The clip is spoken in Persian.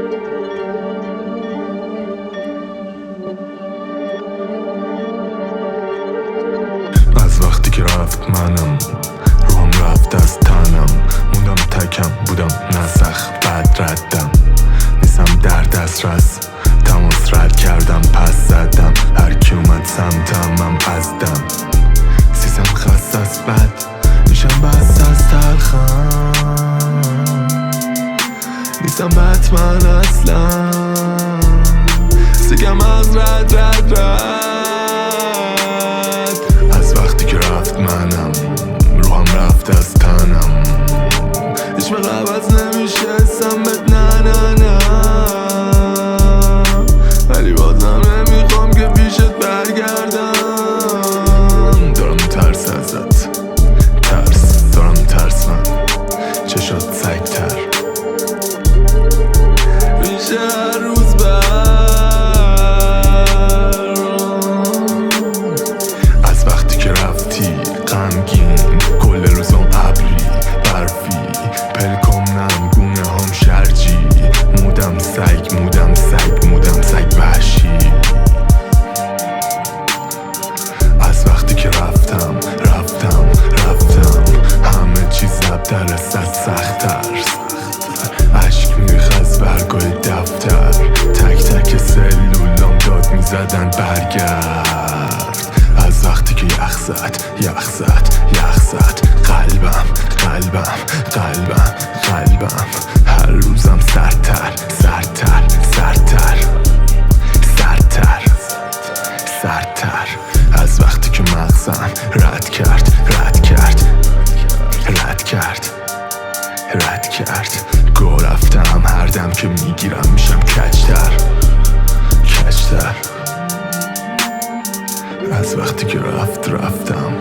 از وقتی که رفت منم روحم رفت از تنم، موندم تکم بودم نسخ بعد ردم، نیستم در دسترس تماس رد کردم پس زدم، هر کی اومد سمتم من پزدم، سیزم خست از بد میشم بست از تلخم، نیستم بتمن اصلا سیگم از رد از وقتی که رفت منم روحم رفت از تنم، هیچ وقت عوض نمیشه اسمت نه نه نه، ولی بازم نمیخوام که پیشت برگردم، دارم ترس ازت ترس دارم ترس من چشات سگتر میشه هر روز از وقتی که رفتی غمگین کل روزام ابری برفی پلکام نم گونه هم شرجی مودم سگ وحشی، از وقتی که رفتم همه چیز در سخت‌تر، عشق میریخ از برگای دفتر، تک تک سلولام داد میزدن برگرد، از وقتی که یخ زد قلبم هر روزم سرتر از وقتی که مغزم رد کرد گو رفتم هر دم که میگیرم میشم کجتر از وقتی که رفتم